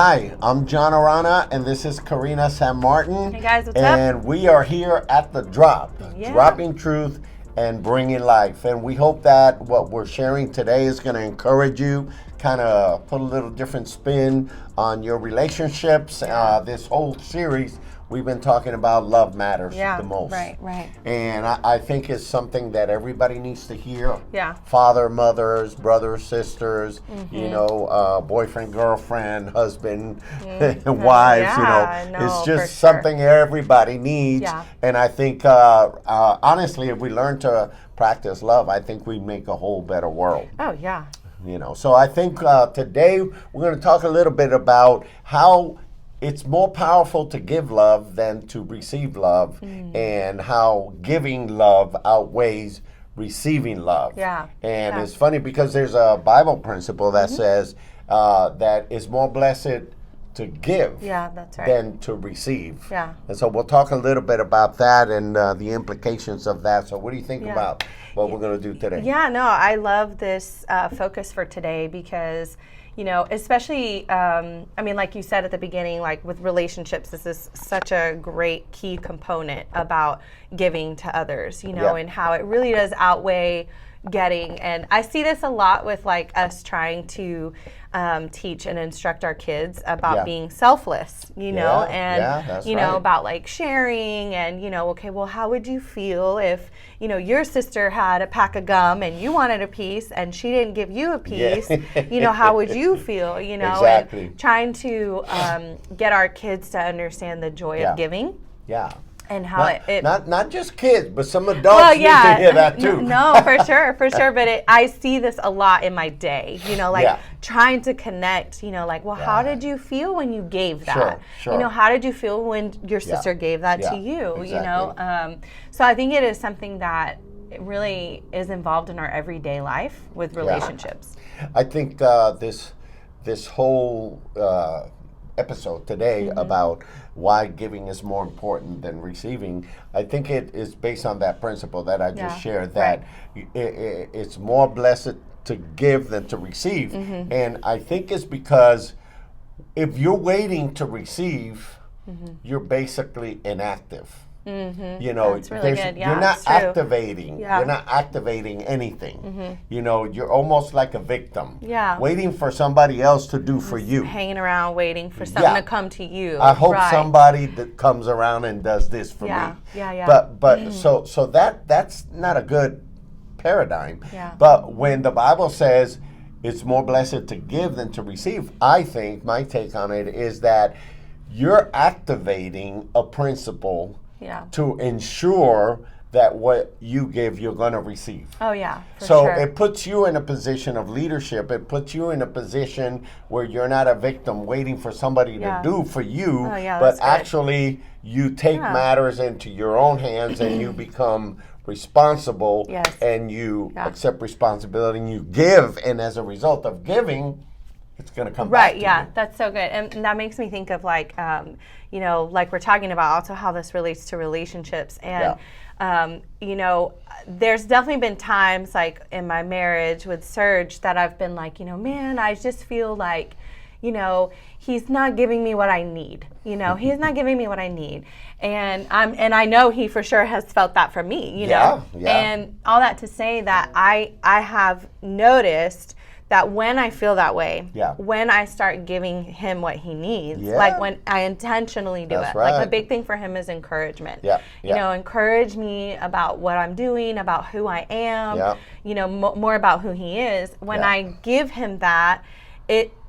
Hi, I'm John Arana, and this is Karina San Martin. Hey guys, what's up? And we are here at the Drop, dropping truth and bringing life. And we hope that what we're sharing today is going to encourage you, kind of put a little different spin on your relationships. This whole series, we've been talking about love matters the most. Right. And I think it's something that everybody needs to hear. Yeah. Father, mothers, brothers, sisters, boyfriend, girlfriend, husband, wives, it's just something everybody needs. Yeah. And I think, honestly, if we learn to practice love, I think we make a whole better world. Oh, yeah. So I think today we're going to talk a little bit about how it's more powerful to give love than to receive love, and how giving love outweighs receiving love. Yeah. And it's funny because there's a Bible principle that says that it's more blessed to give that's right. than to receive. Yeah. And so we'll talk a little bit about that and the implications of that. So what do you think about what we're going to do today? Yeah, no, I love this focus for today because, especially, like you said at the beginning, like with relationships, this is such a great key component about giving to others, and how it really does outweigh getting. And I see this a lot with like us trying to teach and instruct our kids about being selfless, about like sharing and, okay, well, how would you feel if, your sister had a pack of gum and you wanted a piece and she didn't give you a piece, how would you feel, Exactly. And trying to get our kids to understand the joy of giving. Yeah. And how not just kids, but some adults need to hear that too. No, for sure. But I see this a lot in my day. Trying to connect. How did you feel when you gave that? Sure. How did you feel when your sister gave that to you? Exactly. So I think it is something that really is involved in our everyday life with relationships. I think this whole episode today about why giving is more important than receiving, I think it is based on that principle that I just shared, that it's more blessed to give than to receive. And I think it's because if you're waiting to receive, you're basically inactive. That's really good. You're not activating. You're not activating anything. You're almost like a victim. Waiting for somebody else to do for you. Hanging around waiting for something to come to you. I hope somebody that comes around and does this for me. But so that's not a good paradigm. But when the Bible says it's more blessed to give than to receive, I think my take on it is that you're activating a principle to ensure that what you give, you're going to receive. Oh, yeah. So it puts you in a position of leadership. It puts you in a position where you're not a victim waiting for somebody to do for you, but actually you take matters into your own hands and you become responsible and you accept responsibility and you give. And as a result of giving, it's going to come back to you. That's so good. And that makes me think of like, like we're talking about also how this relates to relationships. And, there's definitely been times like in my marriage with Serge that I've been like, man, I just feel like, he's not giving me what I need. He's not giving me what I need. And I know he for sure has felt that from me, And all that to say that I have noticed that when I feel that way, when I start giving him what he needs, like when I intentionally do it, like the big thing for him is encouragement. Encourage me about what I'm doing, about who I am, more about who he is. When I give him that,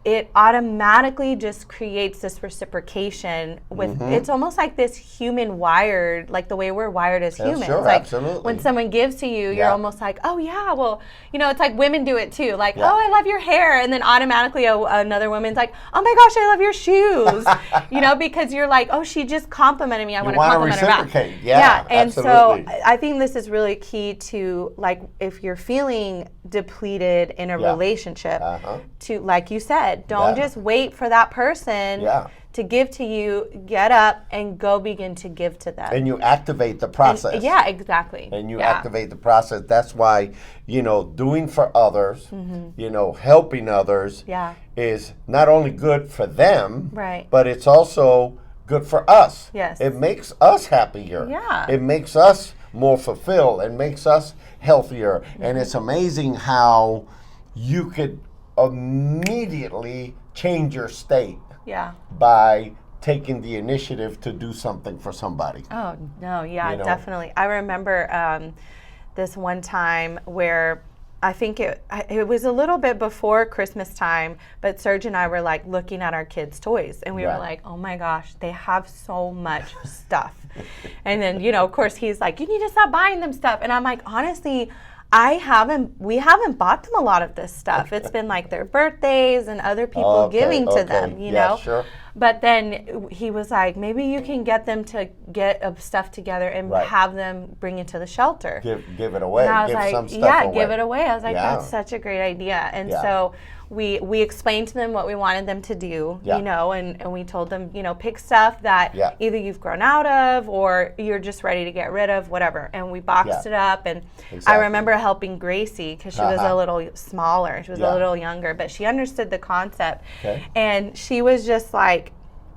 it automatically just creates this reciprocation with, it's almost like this human wired, like the way we're wired as humans. Like absolutely. When someone gives to you, you're almost like, oh yeah, well, it's like women do it too. Like, oh, I love your hair. And then automatically another woman's like, oh my gosh, I love your shoes. Because you're like, oh, she just complimented me. I want to compliment her back. And absolutely. So I think this is really key to, like, if you're feeling depleted in a relationship, to, like you said, don't just wait for that person to give to you, get up and go begin to give to them. And you activate the process. And, yeah, exactly. And you activate the process. That's why, doing for others, helping others is not only good for them, right, but it's also good for us. Yes. It makes us happier. Yeah. It makes us more fulfilled. It makes us healthier. And it's amazing how you could immediately change your state by taking the initiative to do something for somebody. Oh, no, definitely. I remember this one time where I think it was a little bit before Christmas time, but Serge and I were like looking at our kids' toys, and we were like, oh my gosh, they have so much stuff. And then, of course, he's like, you need to stop buying them stuff. And I'm like, honestly, we haven't bought them a lot of this stuff. It's been like their birthdays and other people giving to them, you know? Sure. But then he was like, maybe you can get them to get stuff together and have them bring it to the shelter. Give it away. And I was give like, some stuff away. Give it away. I was like, that's such a great idea. And so we explained to them what we wanted them to do, and we told them, pick stuff that either you've grown out of or you're just ready to get rid of, whatever. And we boxed it up. And I remember helping Gracie because she was a little smaller. She was a little younger, but she understood the concept. Okay. And she was just like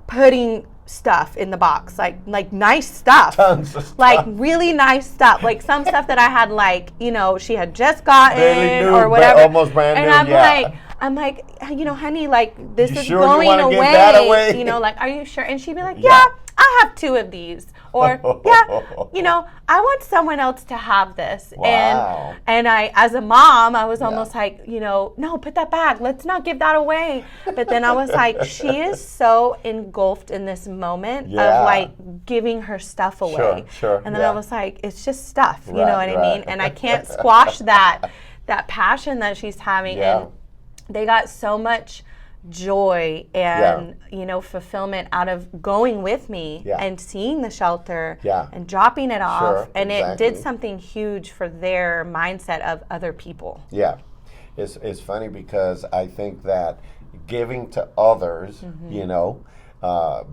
putting stuff in the box, like nice stuff. Tons of stuff. Like really nice stuff. Like some stuff that I had she had just gotten or whatever. Almost brand new. And I'm like, honey, like this is sure going away. Give that away? Like, are you sure? And she'd be like, I have 2 of these. Or, I want someone else to have this. Wow. And I, as a mom, I was almost like, no, put that back. Let's not give that away. But then I was like, she is so engulfed in this moment of like giving her stuff away. Sure. And then I was like, it's just stuff. You know what I mean? And I can't squash that passion that she's having. And they got so much joy and fulfillment out of going with me and seeing the shelter and dropping it off, and it did something huge for their mindset of other people. It's funny because I think that giving to others,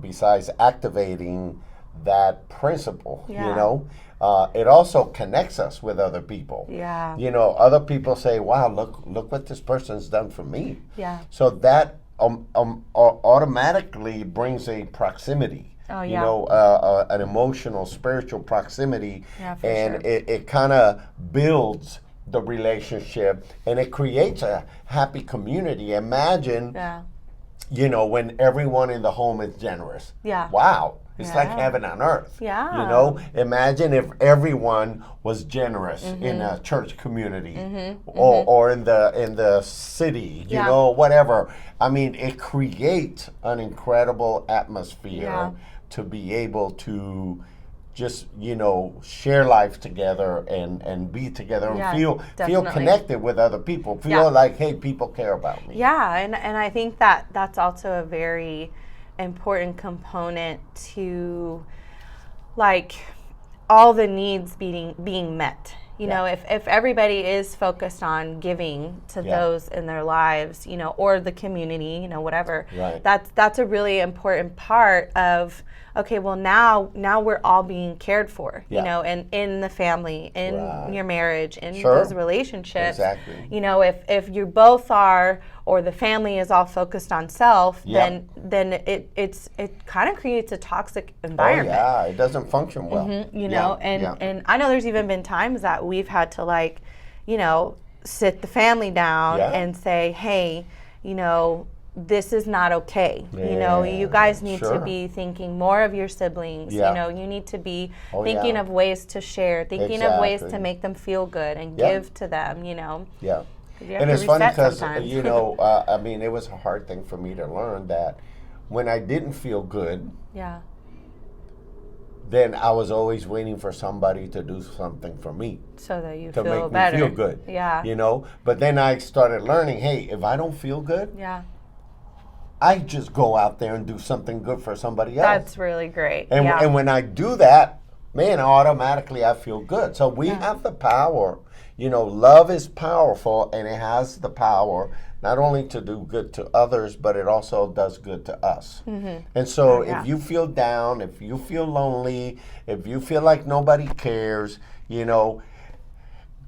besides activating that principle, it also connects us with other people. Other people say, wow, look what this person's done for me. So that automatically brings a proximity. An emotional, spiritual proximity, and it kind of builds the relationship, and it creates a happy community. Imagine, when everyone in the home is generous. Wow. It's like heaven on earth. Imagine if everyone was generous in a church community or in the city, whatever. I mean, it creates an incredible atmosphere to be able to just, share life together and be together and feel connected with other people. Feel like, hey, people care about me. And I think that's also a very important component to like all the needs being met. If everybody is focused on giving to those in their lives, or the community, whatever, that's a really important part of, okay, well now we're all being cared for, and in the family, in your marriage, in those relationships. Exactly. If you both are, or the family is all focused on self, then it kind of creates a toxic environment. It doesn't function well. And I know there's even been times that we've had to sit the family down and say, hey, this is not okay. You guys need to be thinking more of your siblings. You need to be thinking of ways to share, thinking of ways to make them feel good and give to them, And it's funny because, I mean, it was a hard thing for me to learn that when I didn't feel good, then I was always waiting for somebody to do something for me. So that you to feel make better. me feel good. But then I started learning, hey, if I don't feel good, I just go out there and do something good for somebody else. That's really great. And when I do that, man, automatically I feel good. So we have the power. Love is powerful, and it has the power not only to do good to others, but it also does good to us. And so if you feel down, if you feel lonely, if you feel like nobody cares, you know,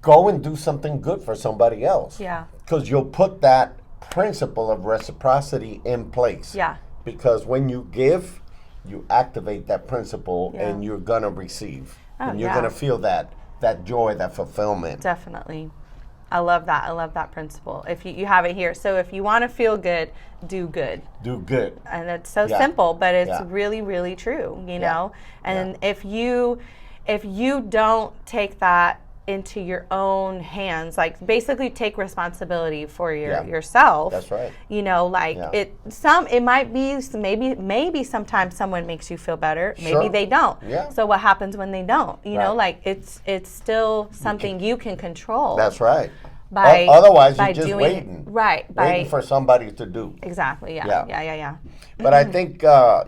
go and do something good for somebody else. Yeah. Because you'll put that principle of reciprocity in place. Yeah. Because when you give, you activate that principle Yeah. and you're going to receive. Oh, and you're yeah. going to feel that joy, that fulfillment. Definitely. I love that. I love that principle. If you have it here. So if you want to feel good, do good. Do good. And it's so Yeah. simple, but it's Yeah. really, really true, you Yeah. know? And if you don't take that into your own hands, like basically take responsibility for yourself. That's right. You know, like Yeah. it might be maybe sometimes someone makes you feel better, maybe Sure. they don't. Yeah. So what happens when they don't? You know, Right. like it's still something you can control. That's right. By Otherwise, by you're just doing waiting. right by Waiting for somebody to do. exactly Yeah. yeah. But I think,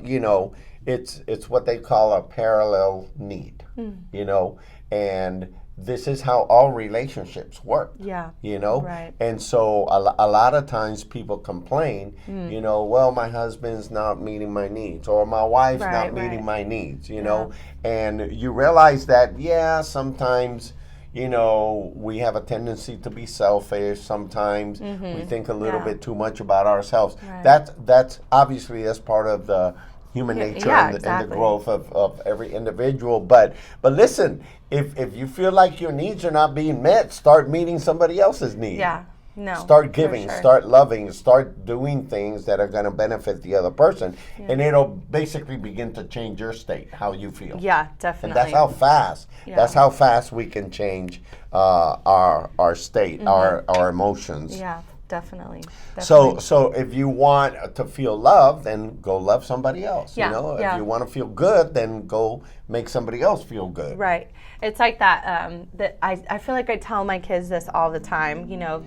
you know, it's what they call a parallel need, you know, and this is how all relationships work. Yeah. You know? Right. And so a lot of times people complain, you know, well, my husband's not meeting my needs or my wife's not Right, meeting right. my needs, you know? And you realize that, yeah, sometimes, you know, we have a tendency to be selfish. Sometimes we think a little Yeah. bit too much about ourselves. Right. That's obviously that's part of the human nature yeah, and the exactly. growth of every individual. But listen, if you feel like your needs are not being met, start meeting somebody else's needs. Yeah. No. Start for giving, sure. start loving, start doing things that are going to benefit the other person. And it'll basically begin to change your state, how you feel. Yeah, And definitely. that's how fast. Yeah. That's how fast we can change our state, our emotions. Yeah, definitely. So if you want to feel loved, then go love somebody else. Yeah, You know, yeah. if you want to feel good, then go make somebody else feel good. Right. It's like that. That I feel like I tell my kids this all the time. You know,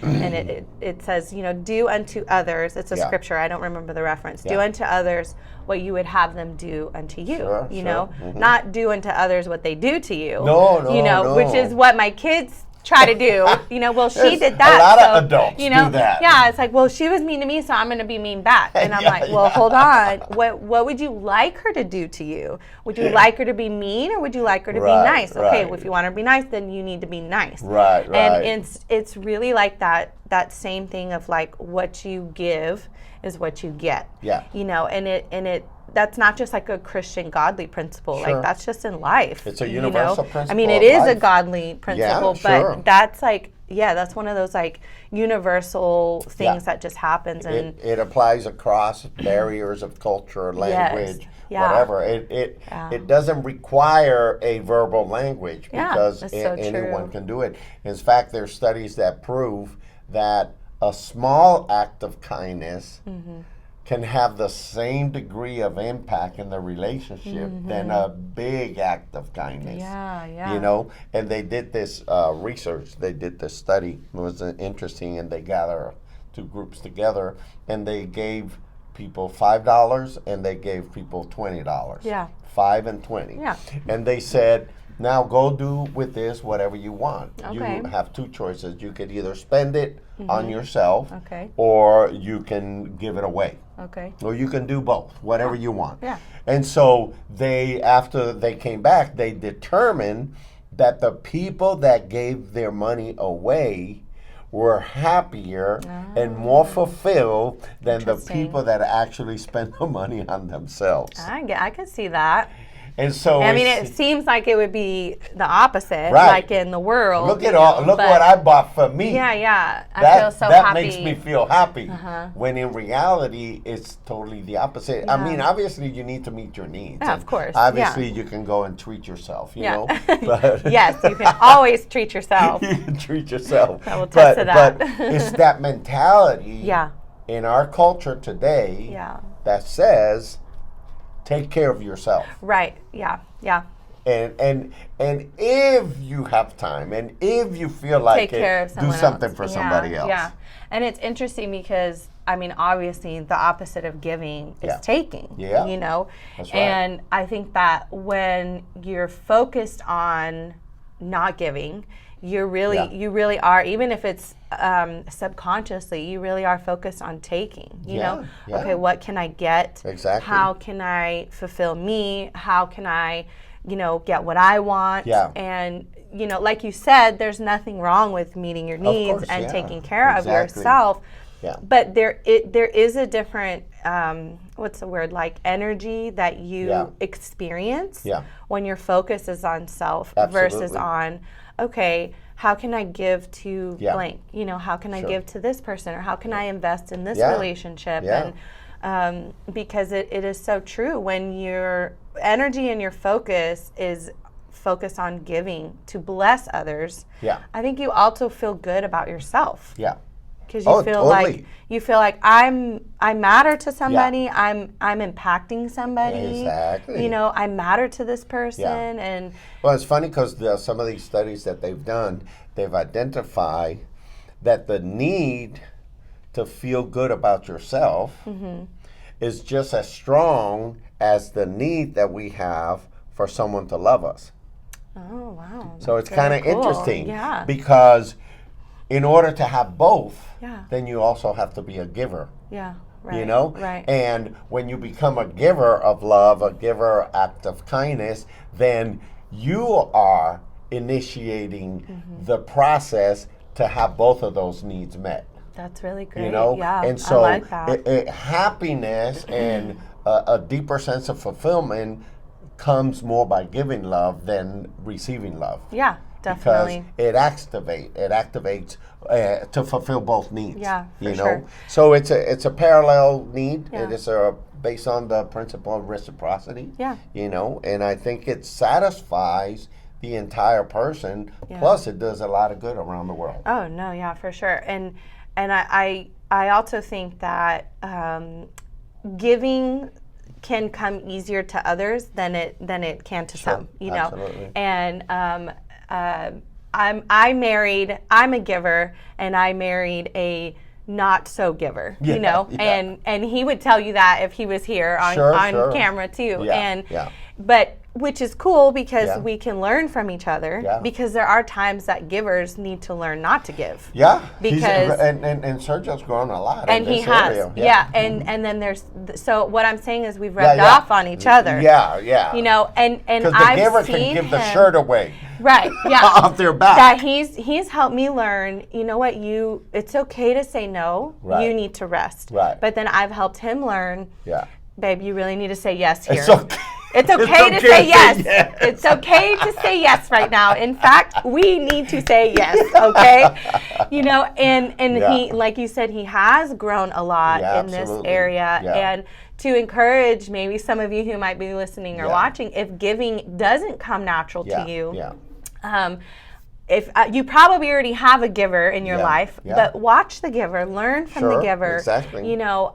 and it says, you know, do unto others. It's a Yeah. scripture. I don't remember the reference. Do Yeah. unto others what you would have them do unto you. Sure, you sure. know, Mhm. not do unto others what they do to you. No, You know, no. which is what my kids try to do. You know, well, she There's did that. a lot so, of adults you know, do that. Yeah, it's like, well, she was mean to me, so I'm going to be mean back. And I'm Yeah, like, well, yeah. hold on. What would you like her to do to you? Would you like her to be mean, or would you like her to Right, be nice? Okay, right. well, if you want her to be nice, then you need to be nice. Right, right. And it's really like that same thing of like what you give is what you get. Yeah. You know, and it that's not just like a Christian godly principle. Sure. Like that's just in life. It's a you universal know? principle I mean, it of is a life. godly principle, sure. but that's like that's one of those like universal things Yeah. that just happens, and It applies across barriers of culture, language, Yeah. whatever. It doesn't require a verbal language Yeah, because that's so anyone true. can do it. In fact, there's studies that prove that a small act of kindness can have the same degree of impact in the relationship than a big act of kindness. yeah. You know, and they did this research. They did this study. It was interesting, and they gather two groups together, and they gave people $5 and they gave people $20. Yeah. 5 and 20. Yeah. And they said, now go do with this whatever you want. Okay. You have two choices. You could either spend it on yourself, Okay. or you can give it away. Okay. Or you can do both, whatever you want. Yeah. And so after they came back, they determined that the people that gave their money away were happier and more fulfilled than the Interesting. people that actually spent the money on themselves. I can see that. And so I mean, it's- it seems like it would be the opposite, Right. like in the world. look you at all know, look but- what I bought for me. Yeah. I That, feel so that happy. makes me feel happy. Uh-huh. When in reality, it's totally the opposite. I Yeah. mean, obviously, you need to meet your needs. Yeah, and of course, Obviously, yeah. you can go and treat yourself, you Yeah. know? But Yes, you can always treat yourself. you can treat yourself. I will attest to that. But it's that mentality Yeah. in our culture today Yeah. that says, take care of yourself. Right. Yeah. And if you have time and if you feel like Take care of do someone something else. for Yeah, somebody else. Yeah. And it's interesting because I mean, obviously the opposite of giving is Yeah. taking. Yeah. You know? That's right. And I think that when you're focused on not giving, you really are, even if it's subconsciously, you really are focused on taking, you know, okay, what can I get? Exactly. How can I fulfill me? How can I, you know, get what I want? Yeah. And, you know, like you said, there's nothing wrong with meeting your needs course, and yeah. taking care of Exactly. yourself. Yeah. But there is a different, what's the word, like energy that you experience when your focus is on self versus on, okay, how can I give to blank? You know, how can I give to this person, or how can I invest in this relationship? And because it is so true, when your energy and your focus is focused on giving to bless others, I think you also feel good about yourself. Yeah. Because you feel like I matter to somebody. I'm impacting somebody. Exactly. You know, I matter to this person. And well, it's funny because some of these studies that they've done, they've identified that the need to feel good about yourself is just as strong as the need that we have for someone to love us. Oh wow! So it's kind of interesting, yeah. Because in order to have both, then you also have to be a giver. Yeah, right. You know? Right. And when you become a giver of love, a giver act of kindness, then you are initiating the process to have both of those needs met. That's really great. You know? Yeah, and so I like that. happiness and a deeper sense of fulfillment comes more by giving love than receiving love. Yeah. Definitely. Because it activates to fulfill both needs. Yeah, for you know. Sure. So it's a parallel need. Yeah. It is based on the principle of reciprocity. Yeah. You know, and I think it satisfies the entire person. Yeah. Plus, it does a lot of good around the world. Oh no, yeah, for sure. And I also think that giving can come easier to others than it can to some. You know. Absolutely. And I'm a giver, and I married a not so giver, you know, and he would tell you that if he was here on camera too. But which is cool because we can learn from each other, because there are times that givers need to learn not to give. Yeah. Because and Sergio's grown a lot. And in he this has. area. And then there's so what I'm saying is we've rubbed off on each other. Yeah. You know, and because the I've giver seen can give the him- shirt away. Right, yeah. Off their back. That he's helped me learn, you know what, it's okay to say no. Right. You need to rest. Right. But then I've helped him learn, babe, you really need to say yes here. It's okay. It's okay to say yes. It's okay to say yes right now. In fact, we need to say yes, okay? You know, and he, like you said, he has grown a lot in this area. And to encourage maybe some of you who might be listening or watching, if giving doesn't come natural to you, if you probably already have a giver in your life, but watch the giver, learn from the giver. Exactly. You know,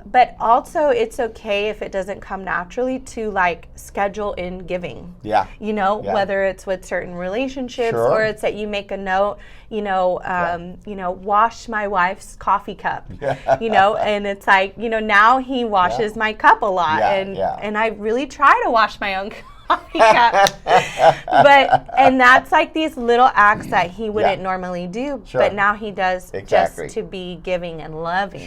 but also it's okay if it doesn't come naturally to like schedule in giving. Yeah. You know, whether it's with certain relationships or it's that you make a note, you know, wash my wife's coffee cup. You know, and it's like, you know, now he washes my cup a lot, and I really try to wash my own cup. And that's like these little acts that he wouldn't normally do, but now he does just to be giving and loving.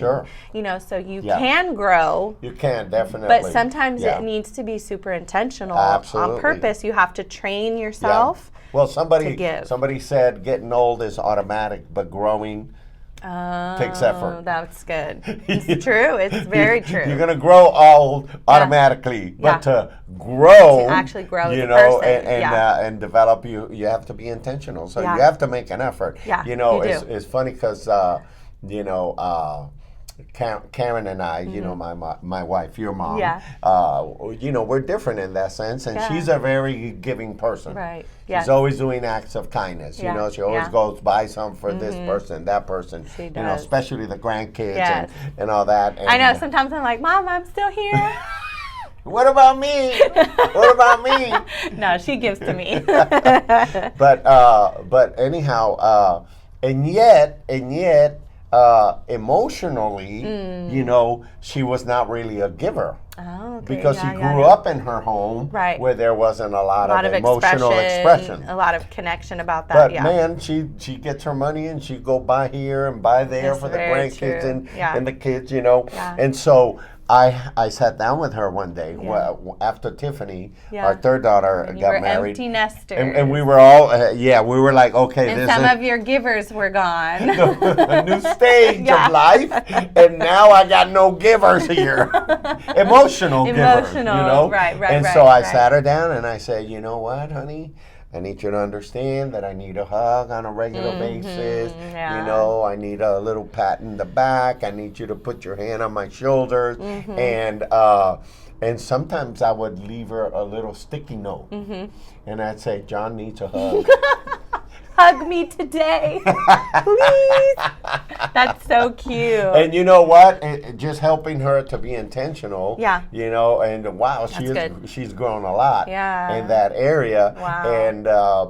You know, so you can grow. You can, definitely. But sometimes it needs to be super intentional on purpose. You have to train yourself. Well, to give. somebody said getting old is automatic, but growing takes effort. That's good. It's true. It's very true. You're gonna grow old automatically, but to grow, to actually grow, you as a know, person. and develop, you have to be intentional. So you have to make an effort. Yeah, you know, you do. it's funny because you know. Karen and I, you know, my wife, your mom, you know, we're different in that sense, and she's a very giving person. Right. She's always doing acts of kindness. You know, she always goes buy some for this person, that person. She does. You know, especially the grandkids and all that. And I know. Sometimes I'm like, Mom, I'm still here. What about me? What about me? No, she gives to me. But anyhow, and yet. Emotionally, you know, she was not really a giver. Oh, okay. because Yeah, he yeah, grew yeah. up in her home Right. where there wasn't a lot, A lot of emotional expression. a lot of connection about that. But yeah. man, she gets her money and she go buy here and buy there That's for the very grandkids true. and, Yeah. and the kids, you know. Yeah. And so I sat down with her one day Yeah. after Tiffany, Yeah. our third daughter, And you got were married. empty nesters. And we were all, we were like, okay, and this some is of your givers were gone. a new stage Yeah. of life, and now I got no givers here. Emotional givers, you know? Right, And right, so I right. sat her down and I said, you know what, honey? I need you to understand that I need a hug on a regular basis. yeah. You know, I need a little pat in the back. I need you to put your hand on my shoulders. And sometimes I would leave her a little sticky note. And I'd say, John needs a hug. Hug me today, please. That's so cute. And you know what? Just helping her to be intentional. Yeah. You know, and wow, good. she's grown a lot. Yeah. In that area. Wow. And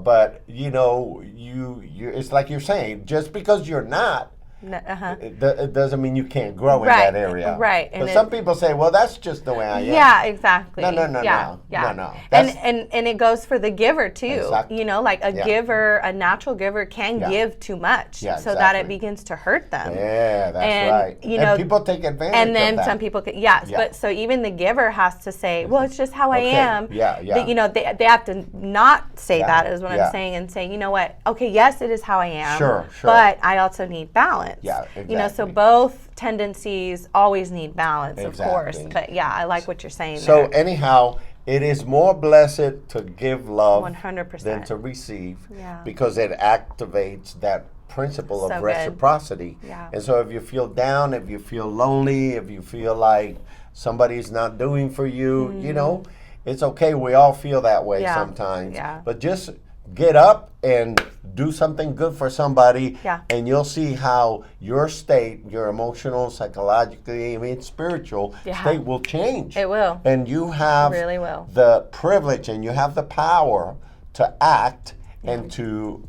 but you know, you it's like you're saying, just because you're not, it doesn't mean you can't grow in Right, that area. right. But And some people say, well, that's just the way I am. Yeah, exactly. No. Yeah. No. And it goes for the giver too. Exactly. You know, like a Yeah. giver, a natural giver can Yeah. give too much, Yeah, so that it exactly. begins to hurt them. Yeah, that's And, right. you and know, people take advantage And then of that. some people, yes, Yeah. but so even the giver has to say, well, it's just how I Okay. am. Yeah. But, you know, they have to not say Yeah. that is what Yeah. I'm saying, and say, you know what, okay, yes, it is how I am. Sure. But I also need balance. Yeah, You know, so exactly. both tendencies always need balance, of course. Exactly. But yeah, I like what you're saying So there. anyhow, it is more blessed to give love 100%. than to receive, Yeah. because it activates that principle So of good. reciprocity. Yeah. And so if you feel down, if you feel lonely, if you feel like somebody's not doing for you, you know, it's okay. We all feel that way Mm-hmm. Yeah. sometimes. Yeah. But just get up and do something good for somebody, Yeah. and you'll see how your state, your emotional, psychologically, even spiritual Yeah. state will change. It will. And you have Really will. the privilege and you have the power to act and to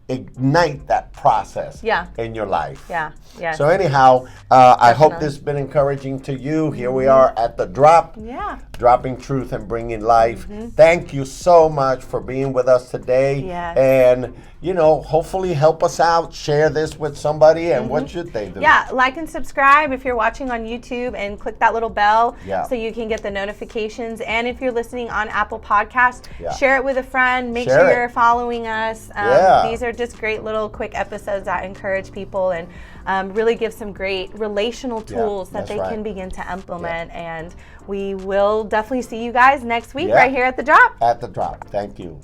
ignite that process Yeah. in your life. Yeah. Yes. So anyhow, I hope Definitely. this has been encouraging to you. Here we are at the drop, yeah. dropping truth and bringing life. Thank you so much for being with us today. Yes. And, you know, hopefully help us out, share this with somebody, and what should they do? Yeah, like and subscribe if you're watching on YouTube, and click that little bell Yeah. so you can get the notifications. And if you're listening on Apple Podcasts, Yeah. share it with a friend. Make Share sure it. you're following us. Yeah. These are just great little quick episodes that encourage people and really give some great relational tools that that's they right. can begin to implement. And we will definitely see you guys next week Yeah. right here at the drop. At the drop. Thank you.